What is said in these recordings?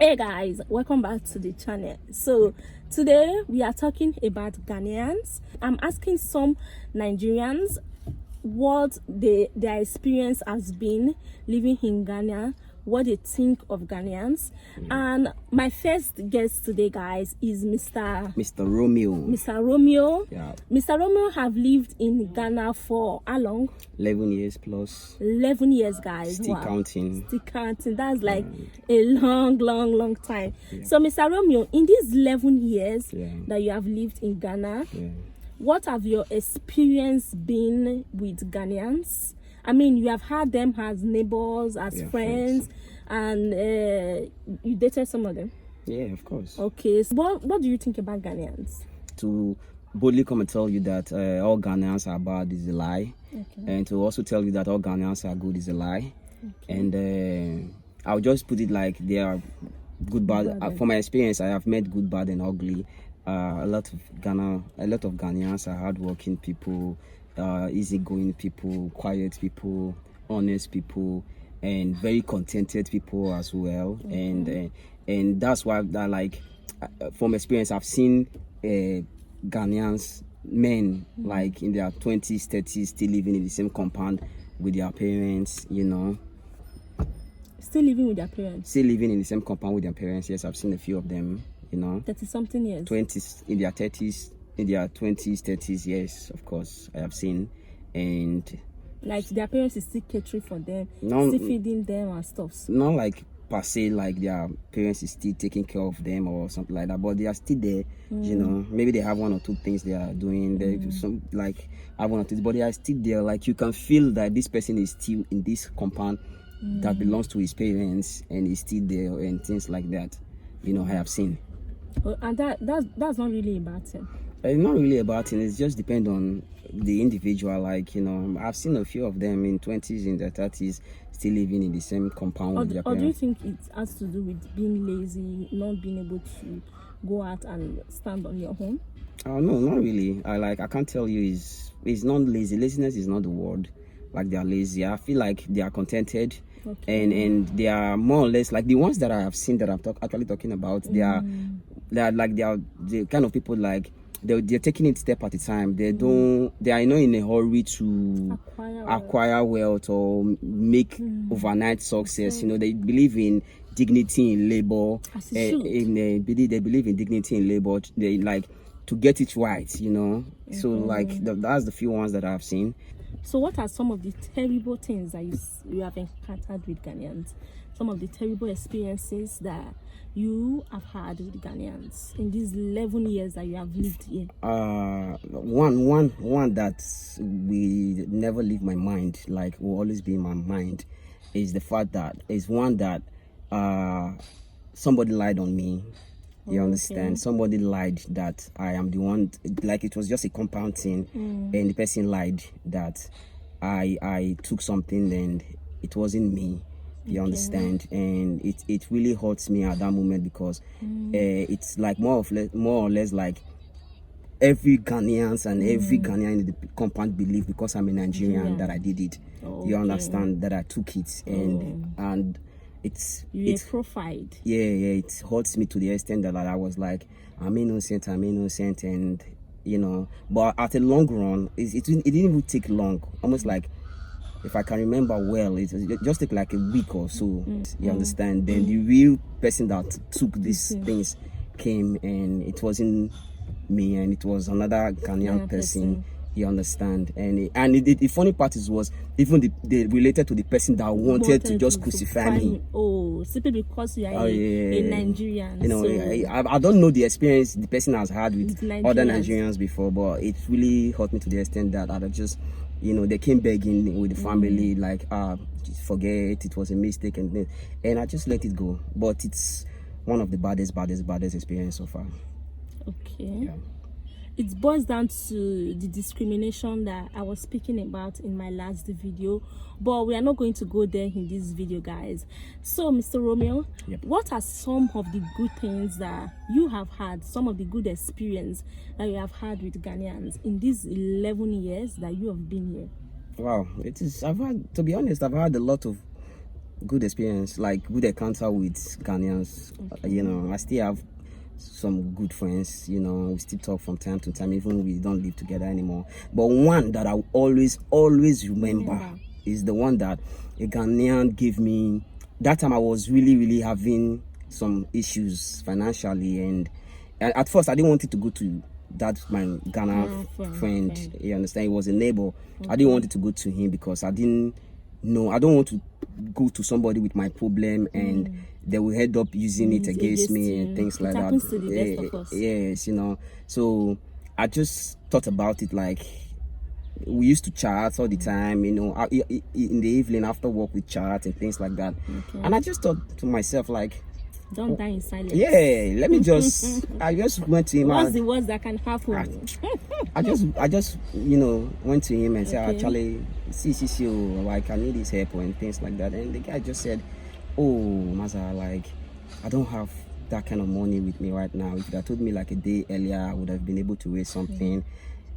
Hey guys, welcome back to the channel. So today we are talking about Ghanaians. I'm asking some Nigerians what their experience has been living in Ghana, what they think of Ghanaians. And my first guest today, guys, is Mr. Romeo. Mr. Romeo. Yeah. Mr. Romeo have lived in Ghana for how long? 11 years plus. 11 years, guys. Still Wow. counting. Still counting. That's like a long time. Yeah. So, Mr. Romeo, in these 11 years Yeah. that you have lived in Ghana, Yeah. what have your experience been with Ghanaians? I mean, you have had them as neighbors, as friends, and you dated some of them. Yeah, of course. Okay, so what do you think about Ghanaians? To boldly come and tell you that all Ghanaians are bad is a lie. Okay. And to also tell you that all Ghanaians are good is a lie. Okay. And I'll just put it like they are good, bad. From my experience, I have met good, bad, and ugly. A lot of Ghanaians are hardworking people, easygoing people, quiet people, honest people, and very contented people as well. And that's why from experience, I've seen Ghanaians men like in their 20s, 30s, still living in the same compound with their parents, Still living with their parents? Still living in the same compound with their parents. Yes, I've seen a few of them, 30-something years? 20s, in their 30s, in their 20s, 30s, yes, of course, I have seen. And like their parents is still catering for them, still feeding them and stuff. Not like per se like their parents is still taking care of them or something like that, but they are still there. Maybe they have one or two things they are doing. They do some like have one or two, but they are still there. Like you can feel that this person is still in this compound that belongs to his parents and is still there and things like that. I have seen. And that's not really a bad thing. It's not really about it. It just depends on the individual. Like, I've seen a few of them in 20s, in their 30s, still living in the same compound with their parents. Or do you think it has to do with being lazy, not being able to go out and stand on your own? No, not really. I can't tell you. It's not lazy. Laziness is not the word. Like they are lazy. I feel like they are contented. Okay. And they are more or less like the ones that I have seen that I'm actually talking about. They are the kind of people like they're taking it step at a time. They are not in a hurry to acquire wealth or make overnight success. They believe in dignity in labor. They believe in dignity in labor. They like to get it right. So like that's the few ones that I've seen. So what are some of the terrible things that you have encountered with Ghanaians? Some of the terrible experiences that you have had with Ghanaians in these 11 years that you have lived here? One that will never leave my mind, like will always be in my mind, is the fact that somebody lied on me. You understand? Somebody lied that I am the one, like it was just a compound thing, and the person lied that I took something and it wasn't me. You understand? And it really hurts me at that moment because it's like more or less like every Ghanaians and every Ghanaian in the compound believe because I'm a Nigerian that I did it. You understand? That I took it and it's profiled. Yeah, it hurts me to the extent that I was like, I'm innocent, and but at a long run, it didn't even take long. Almost like, if I can remember well, it just took like a week or so. You understand? Then the real person that took these things came, and it wasn't me, and it was another Ghanaian person. You understand? And the funny part was even they related to the person that wanted to just crucify me. Oh, simply because you are a Nigerian. I don't know the experience the person has had with other Nigerians before, but it really hurt me to the extent that I just, they came begging with the family, like, forget, it was a mistake, and I just let it go. But it's one of the baddest experience so far. Okay. Yeah. It boils down to the discrimination that I was speaking about in my last video, but we are not going to go there in this video, guys. So, Mr. Romeo, what are some of the good things that you have had, some of the good experience that you have had with Ghanaians in these 11 years that you have been here? Wow, it is. To be honest, I've had a lot of good experience, like good encounter with Ghanaians. You know, I still have some good friends. You know, we still talk from time to time, even we don't live together anymore. But one that I will always remember is the one that a Ghanaian gave me. That time I was really having some issues financially, and at first I didn't want it to go to that my Ghana friend. You understand? He was a neighbor. I didn't want it to go to him because I didn't know. I don't want to go to somebody with my problem and they will end up using it against me and things like that. Happens to the best of us. Yes, you know. So I just thought about it, like we used to chat all the time, you know, in the evening after work we chat and things like that. And I just thought to myself, like, don't die in silence. Yeah, let me just. I just went to him. What's the worst that can happen? I just, you know, went to him and said, Charlie, see, like I need his help and things like that. And the guy just said, oh, Maza, like I don't have that kind of money with me right now. If you had told me like a day earlier, I would have been able to raise something.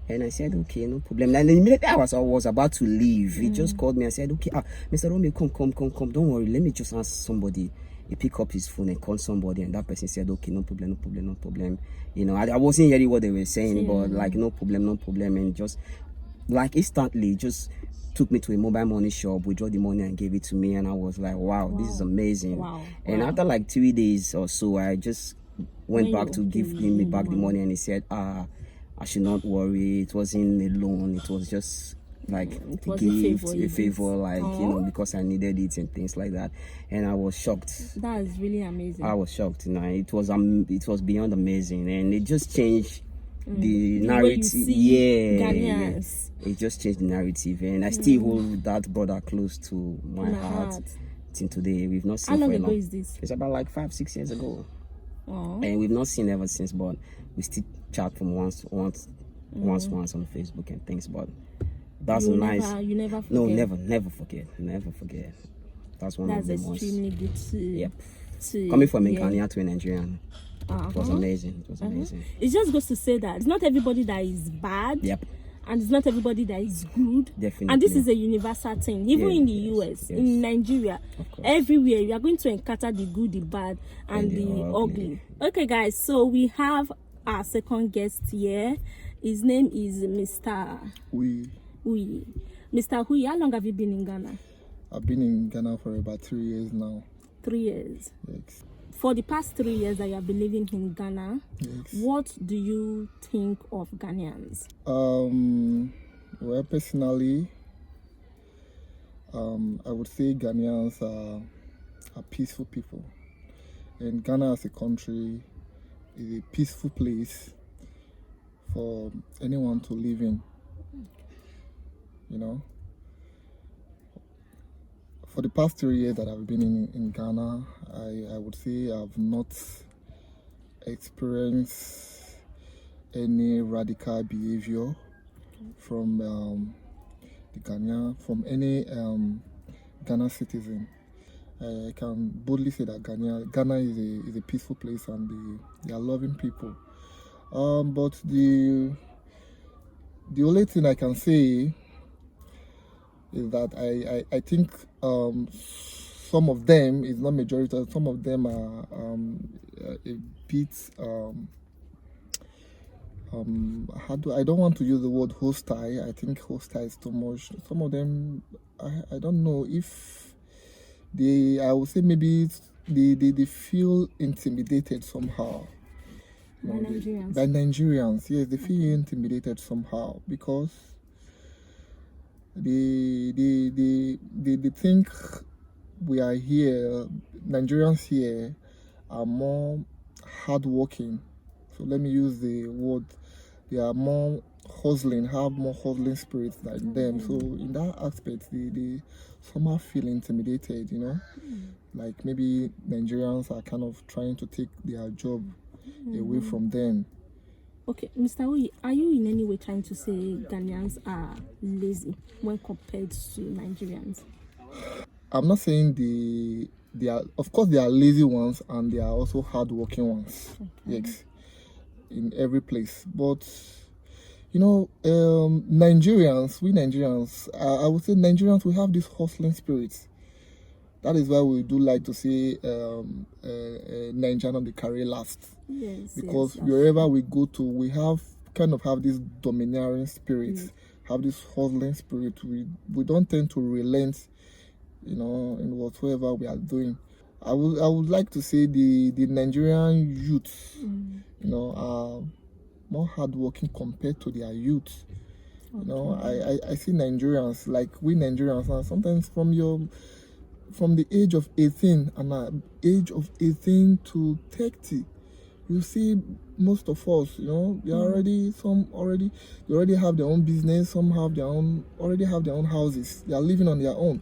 And I said, okay, no problem. And immediately I was about to leave, he just called me and said, okay, Mr. Romeo, come. Don't worry, let me just ask somebody. He picked up his phone and called somebody, and that person said, okay, no problem. You know, I wasn't hearing what they were saying, but like, no problem. And just like instantly just took me to a mobile money shop, withdraw the money and gave it to me. And I was like, wow. This is amazing. And after like 3 days or so, I just went back to give him back the money, and he said, I should not worry. It wasn't a loan. It was just like a gift, a favor, like, you know, because I needed it and things like that. And I was shocked. That is really amazing. I was shocked. You know, it was beyond amazing, and it just changed the narrative. Ghanaians. It just changed the narrative, and I still hold that brother close to my heart. Till today. We've not seen. How long for a ago long. is this? It's about like 5-6 years ago. And we've not seen ever since, but we still chat from once on Facebook and things. But that's nice. You never forget. No, never forget. That's one of the most. That's extremely good to coming from a Ghanaian to a Nigerian. It was amazing. It just goes to say that it's not everybody that is bad. And it's not everybody that is good. Definitely. And this is a universal thing. Even in the US, in Nigeria, everywhere, you are going to encounter the good, the bad, and the ugly. Okay, guys, so we have our second guest here. His name is Mr. Hui. Mr. Hui, how long have you been in Ghana? I've been in Ghana for about 3 years now. 3 years? Yes. For the past 3 years that you have been living in Ghana, what do you think of Ghanaians? Well, personally, I would say Ghanaians are peaceful people. And Ghana as a country is a peaceful place for anyone to live in. You know? For the past 3 years that I've been in Ghana, I would say I've not experienced any radical behavior from the Ghana, from any Ghana citizen. I can boldly say that Ghana is a peaceful place, and they are loving people. But the only thing I can say is that I think some of them, is not majority, some of them are a bit I don't want to use the word hostile. I think hostile is too much. Some of them, I don't know if I would say maybe they feel intimidated somehow. By Nigerians? By Nigerians, yes, they feel intimidated somehow because they think we are here, Nigerians here are more hardworking. So let me use the word, they are more hustling, have more hustling spirits than them. So in that aspect, they somehow feel intimidated, you know? Like maybe Nigerians are kind of trying to take their job away from them. Okay, Mr. Hui, are you in any way trying to say Ghanaians are lazy when compared to Nigerians? I'm not saying they are, of course they are lazy ones, and they are also hardworking ones. Yes, in every place. But you know, Nigerians, I would say Nigerians, we have this hustling spirit. That is why we do like to say Nigerian on the career last. Yes. Because yes, wherever we go to, we have this domineering spirit, have this hustling spirit. We don't tend to relent, in whatsoever we are doing. I would like to say the Nigerian youth, are more hardworking compared to their youth. I see Nigerians, like we Nigerians, and sometimes from the age of 18 and age of 18 to 30, you see most of us, they already have their own business. Some already have their own houses. They are living on their own.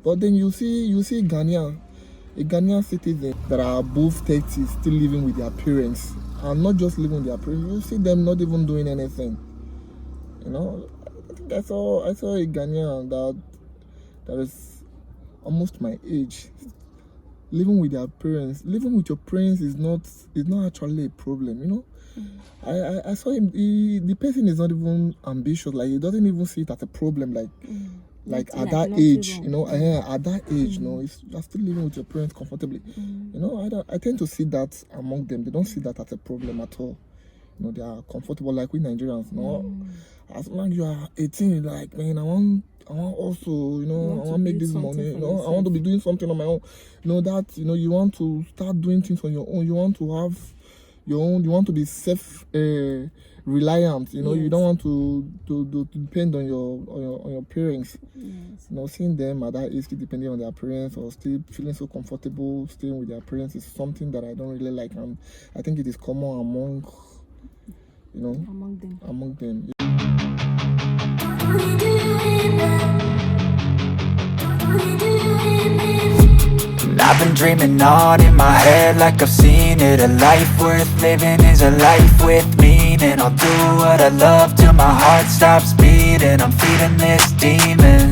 But then you see a Ghanaian citizen that are above 30 still living with their parents, and not just living with their parents. You see them not even doing anything. I think I saw a Ghanaian that is almost my age, living with their parents. Living with your parents is not actually a problem. I saw him. The person is not even ambitious. Like, he doesn't even see it as a problem. Like at that age, at that age, you're still living with your parents comfortably. I tend to see that among them. They don't see that as a problem at all. They are comfortable like we Nigerians. As long as you are 18, you're like, man, I want also, I want to make this money. I want to be doing something on my own. You want to start doing things on your own. You want to have your own. You want to be self reliant. You don't want to depend on your parents. Seeing them at that age, still depending on their parents, or still feeling so comfortable staying with their parents, is something that I don't really like, and I think it is common among them. I've been dreaming on in my head like I've seen it. A life worth living is a life with meaning. I'll do what I love till my heart stops beating. I'm feeding this demon.